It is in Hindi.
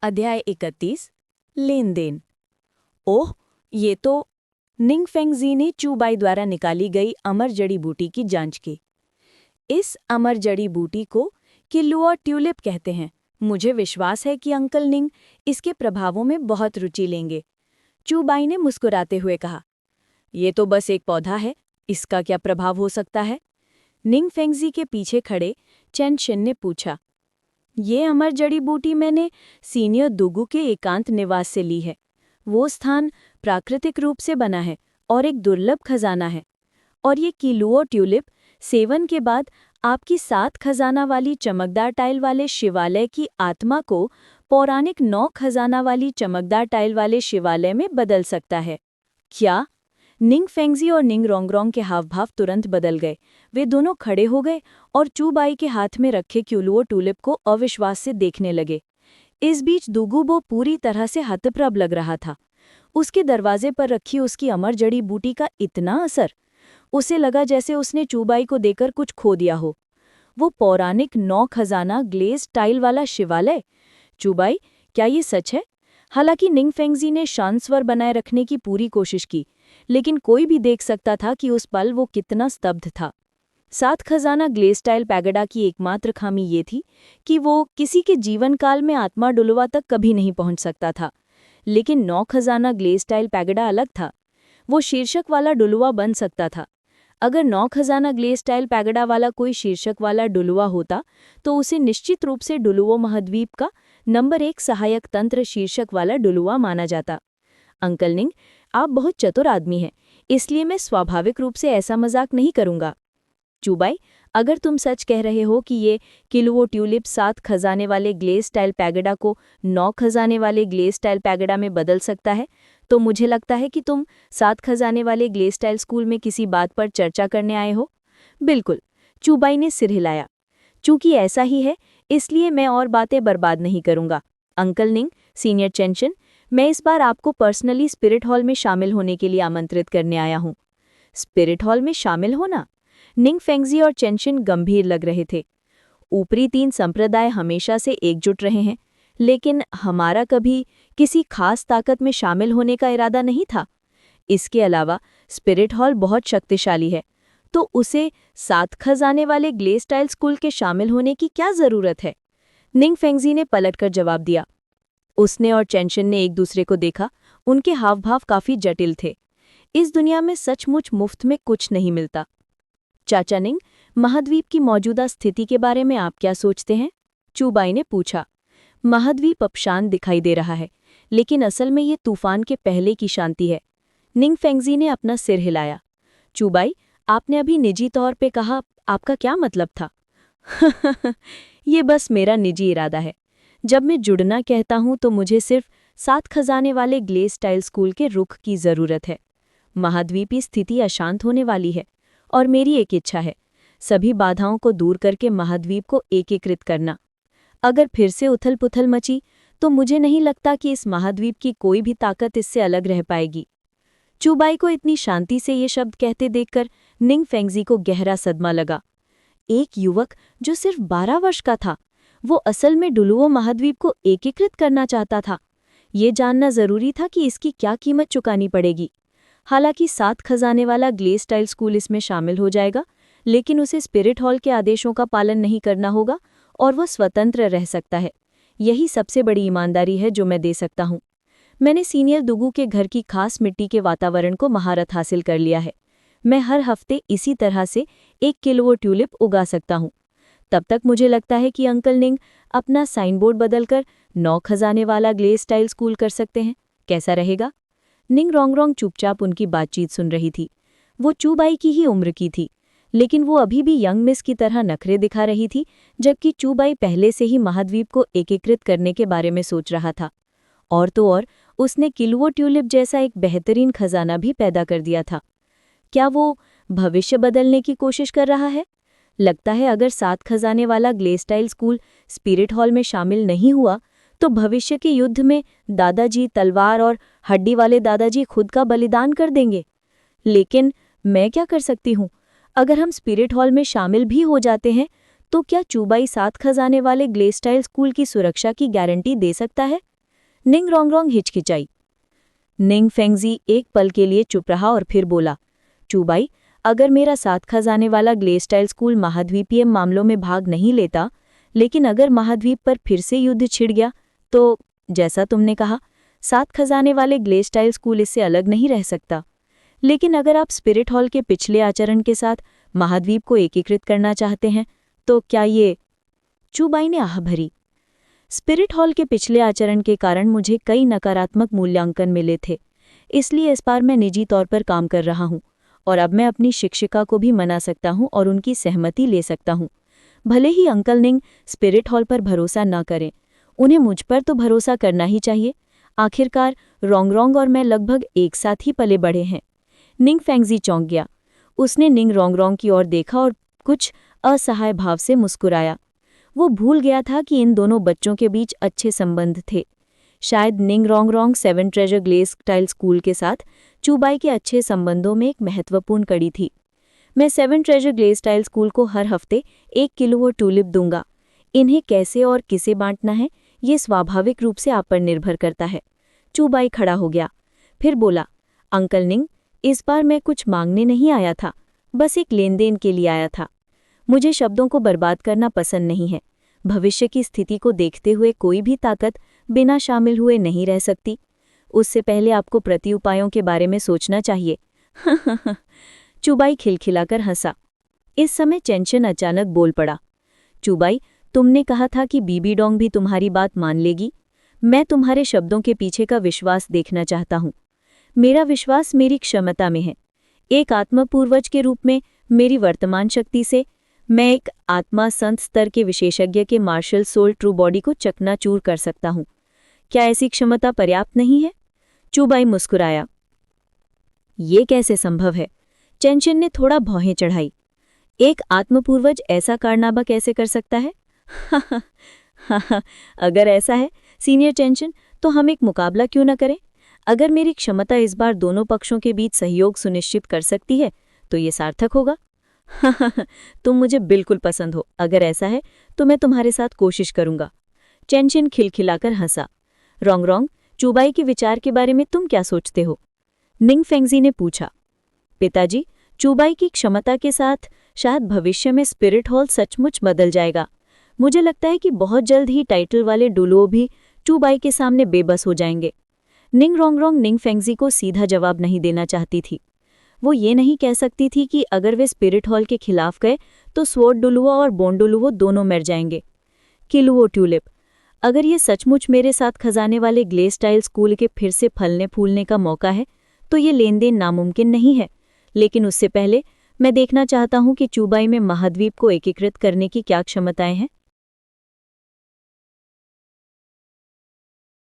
अध्याय 31 लेन देन। ओह, ये तो निंग फेंगजी ने चूबाई द्वारा निकाली गई अमर जड़ी बूटी की जांच की। इस अमर जड़ी बूटी को किल्लुआ ट्यूलिप कहते हैं। मुझे विश्वास है कि अंकल निंग इसके प्रभावों में बहुत रुचि लेंगे। चूबाई ने मुस्कुराते हुए कहा, ये तो बस एक पौधा है, इसका क्या प्रभाव हो सकता है? निंग फेंगजी के पीछे खड़े चेन शिन ने पूछा। ये अमर जड़ी बूटी मैंने सीनियर दुगु के एकांत निवास से ली है। वो स्थान प्राकृतिक रूप से बना है और एक दुर्लभ खजाना है। और ये किल्लुआ ट्यूलिप सेवन के बाद आपकी 7 खजाना वाली चमकदार टाइल वाले शिवालय की आत्मा को पौराणिक 9 खजाना वाली चमकदार टाइल वाले शिवालय में बदल सकता है। क्या? निंग फेंगजी और निंग रोंगरोंग के हावभाव तुरंत बदल गए। वे दोनों खड़े हो गए और चूबाई के हाथ में रखे किल्लुआ ट्यूलिप को अविश्वास से देखने लगे। इस बीच दुगुबो पूरी तरह से हतप्रभ लग रहा था। उसके दरवाजे पर रखी उसकी अमर जड़ी बूटी का इतना असर! उसे लगा जैसे उसने चूबाई को देकर कुछ खो दिया हो। वो पौराणिक 9 खजाना ग्लेज टाइल वाला शिवालय। चूबाई, क्या ये सच है? हालांकि निंग फेंगजी ने शांत स्वर बनाए रखने की पूरी कोशिश की, लेकिन कोई भी देख सकता था कि उस पल वो कितना स्तब्ध था। 7 खजाना ग्लेज टाइल पैगोडा की एकमात्र खामी ये थी कि वो किसी के जीवन काल में आत्मा डुलवा तक कभी नहीं पहुंच सकता था। लेकिन 9 खजाना ग्लेज टाइल पैगोडा अलग था। वो शीर्षक वाला डुलवा बन सकता था। अगर 9 खजाना ग्लेज टाइल पैगोडा वाला कोई शीर्षक वाला डुलुआ होता तो उसे निश्चित रूप से डुलुओ महाद्वीप का नंबर 1 सहायक तंत्र शीर्षक वाला डुलुआ माना जाता। अंकल निंग, आप बहुत चतुर आदमी हैं, इसलिए मैं स्वाभाविक रूप से ऐसा मजाक नहीं करूंगा। चूबाई, अगर तुम सच कह रहे हो कि ये किल्लुआ ट्यूलिप 7 खजाने वाले ग्लेज टाइल पैगोडा को 9 खजाने वाले ग्लेज टाइल पैगोडा में बदल सकता है, तो मुझे लगता है कि तुम 7 खजाने वाले ग्लेज टाइल स्कूल में किसी बात पर चर्चा करने आए हो। बिल्कुल, चूबाई ने सिर हिलाया। चूंकि ऐसा ही है, इसलिए मैं और बातें बर्बाद नहीं करूंगा। अंकल निंग, सीनियर चेंशन, मैं इस बार आपको पर्सनली स्पिरिट हॉल में शामिल होने के लिए आमंत्रित करने आया हूँ। स्पिरिट हॉल में शामिल होना? निंग फेंगजी और चेंशिन गंभीर लग रहे थे। ऊपरी 3 संप्रदाय हमेशा से एकजुट रहे हैं, लेकिन हमारा कभी किसी खास ताकत में शामिल होने का इरादा नहीं था। इसके अलावा स्पिरिट हॉल बहुत शक्तिशाली है, तो उसे 7 खजाने वाले ग्लेज टाइल स्कूल के शामिल होने की क्या जरूरत है? निंग फेंगजी ने पलटकर जवाब दिया। उसने और चेंशिन ने एक दूसरे को देखा। उनके हावभाव काफी जटिल थे। इस दुनिया में सचमुच मुफ्त में कुछ नहीं मिलता। चाचा निंग, महाद्वीप की मौजूदा स्थिति के बारे में आप क्या सोचते हैं? चूबाई ने पूछा। महाद्वीप अब शांत दिखाई दे रहा है, लेकिन असल में ये तूफान के पहले की शांति है। निंग फेंगजी ने अपना सिर हिलाया। चूबाई, आपने अभी निजी तौर पे कहा, आपका क्या मतलब था? ये बस मेरा निजी इरादा है। जब मैं जुड़ना कहता हूं तो मुझे सिर्फ 7 खजाने वाले ग्लेज टाइल स्कूल के रुख की जरूरत है। महाद्वीपी स्थिति अशांत होने वाली है और मेरी एक इच्छा है, सभी बाधाओं को दूर करके महाद्वीप को एकीकृत करना। अगर फिर से उथल पुथल मची तो मुझे नहीं लगता कि इस महाद्वीप की कोई भी ताकत इससे अलग रह पाएगी। चूबाई को इतनी शांति से ये शब्द कहते देखकर निंग फेंगजी को गहरा सदमा लगा। एक युवक जो सिर्फ 12 वर्ष का था, वो असल में डुलुओ महाद्वीप को एकीकृत करना चाहता था। ये जानना जरूरी था कि इसकी क्या कीमत चुकानी पड़ेगी। हालांकि 7 खजाने वाला ग्लेज टाइल स्कूल इसमें शामिल हो जाएगा, लेकिन उसे स्पिरिट हॉल के आदेशों का पालन नहीं करना होगा और वह स्वतंत्र रह सकता है। यही सबसे बड़ी ईमानदारी है जो मैं दे सकता हूँ। मैंने सीनियर दुगु के घर की खास मिट्टी के वातावरण को महारत हासिल कर लिया है। मैं हर हफ्ते इसी तरह से 1 किल्लुआ ट्यूलिप उगा सकता हूँ। तब तक मुझे लगता है कि अंकल निंग अपना साइन बोर्ड बदलकर 9 खजाने वाला ग्लेज टाइल स्कूल कर सकते हैं। कैसा रहेगा? निंग रोंगरोंग चुपचाप उनकी बातचीत सुन रही थी। वो चूबाई की ही उम्र की थी, लेकिन वो अभी भी यंग मिस की तरह नखरे दिखा रही थी, जबकि चूबाई पहले से ही महाद्वीप को एकीकृत करने के बारे में सोच रहा था। और तो और उसने किल्लुआ ट्यूलिप जैसा एक बेहतरीन खजाना भी पैदा कर दिया था। क्या वो भविष्य बदलने की कोशिश कर रहा है? लगता है अगर 7 खजाने वाला glaze tile school spirit hall में शामिल नहीं हुआ तो भविष्य के युद्ध में दादाजी तलवार और हड्डी वाले दादाजी खुद का बलिदान कर देंगे। लेकिन मैं क्या कर सकती हूँ? अगर हम स्पिरिट हॉल में शामिल भी हो जाते हैं तो क्या चूबाई 7 खजाने वाले ग्लेज टाइल स्कूल की सुरक्षा की गारंटी दे सकता है? निंग रोंगरोंग हिचकिचाई। निंग फेंगजी एक पल के लिए चुप रहा और फिर बोला, चूबाई, अगर मेरा सात खजाने वाला ग्लेस्टाइल स्कूल महाद्वीपीय मामलों में भाग नहीं लेता, लेकिन अगर महाद्वीप पर फिर से युद्ध छिड़ गया तो, जैसा तुमने कहा, सात खजाने वाले ग्लेस्टाइल स्कूल इससे अलग नहीं रह सकता। लेकिन अगर आप स्पिरिट हॉल के पिछले आचरण के साथ महाद्वीप को एकीकृत करना चाहते हैं तो क्या ये? चूबाई ने आह भरी। स्पिरिट हॉल के पिछले आचरण के कारण मुझे कई नकारात्मक मूल्यांकन मिले थे, इसलिए इस बार मैं निजी तौर पर काम कर रहा हूं और अब मैं अपनी शिक्षिका को भी मना सकता हूं और उनकी सहमति ले सकता हूं। भले ही अंकल निंग स्पिरिट हॉल पर भरोसा न करें, उन्हें मुझ पर तो भरोसा करना ही चाहिए। आखिरकार रोंगरोंग और मैं लगभग एक साथ ही पले बढ़े हैं। निंग फेंगजी चौंक गया। उसने निंग रोंगरोंग की ओर देखा और कुछ असहाय भाव से मुस्कुराया। वो भूल गया था कि इन दोनों बच्चों के बीच अच्छे संबंध थे। शायद निंग रोंगरोंग सेवन ट्रेजर ग्लेस्टाइल स्कूल के साथ चूबाई के अच्छे संबंधों में एक महत्वपूर्ण कड़ी थी। मैं सेवन ट्रेजर ग्लेस्टाइल स्कूल को हर हफ्ते 1 किलो वो टूलिप दूंगा। इन्हें कैसे और किसे बांटना है, ये स्वाभाविक रूप से आप पर निर्भर करता है। चूबाई खड़ा हो गया, फिर बोला, अंकल निंग, इस बार मैं कुछ मांगने नहीं आया था, बस एक लेनदेन के लिए आया था। मुझे शब्दों को बर्बाद करना पसंद नहीं है। भविष्य की स्थिति को देखते हुए कोई भी ताकत बिना शामिल हुए नहीं रह सकती। उससे पहले आपको प्रत्युपायों के बारे में सोचना चाहिए। चूबाई खिलखिलाकर हंसा। इस समय चेंशन अचानक बोल पड़ा। चूबाई, तुमने कहा था कि बीबी डोंग भी तुम्हारी बात मान लेगी। मैं तुम्हारे शब्दों के पीछे का विश्वास देखना चाहता हूँ। मेरा विश्वास मेरी क्षमता में है। एक आत्मपूर्वज के रूप में मेरी वर्तमान शक्ति से मैं एक आत्मा संत स्तर के विशेषज्ञ के मार्शल सोल ट्रू बॉडी को चकनाचूर कर सकता हूँ। क्या ऐसी क्षमता पर्याप्त नहीं है? चूबाई मुस्कुराया। ये कैसे संभव है? चेंशन ने थोड़ा भौहें चढ़ाई। एक आत्मपूर्वज ऐसा कारनामा कैसे कर सकता है? अगर ऐसा है सीनियर चेंशन, तो हम एक मुकाबला क्यों न करें? अगर मेरी क्षमता इस बार दोनों पक्षों के बीच सहयोग सुनिश्चित कर सकती है तो ये सार्थक होगा। तुम मुझे बिल्कुल पसंद हो। अगर ऐसा है तो मैं तुम्हारे साथ कोशिश करूंगा। चेंशन खिलखिलाकर हंसा। रोंगरोंग, चूबाई के विचार के बारे में तुम क्या सोचते हो? निंग फेंगजी ने पूछा। पिताजी, चूबाई की क्षमता के साथ शायद भविष्य में स्पिरिट हॉल सचमुच बदल जाएगा। मुझे लगता है कि बहुत जल्द ही टाइटल वाले डुलुओ भी चूबाई के सामने बेबस हो जाएंगे। निंग रोंगरोंग निंग फेंगजी को सीधा जवाब नहीं देना चाहती थी। वो ये नहीं कह सकती थी कि अगर वे स्पिरिट हॉल के खिलाफ गए तो स्वॉर्ड डुलुओ और बोन डुलुओ दोनों मर जाएंगे। किलुओ ट्यूलिप, अगर ये सचमुच मेरे साथ खजाने वाले ग्लेस्टाइल स्कूल के फिर से फलने फूलने का मौका है तो ये लेनदेन नामुमकिन नहीं है। लेकिन उससे पहले मैं देखना चाहता हूं कि चूबाई में महाद्वीप को एकीकृत करने की क्या क्षमताएं हैं।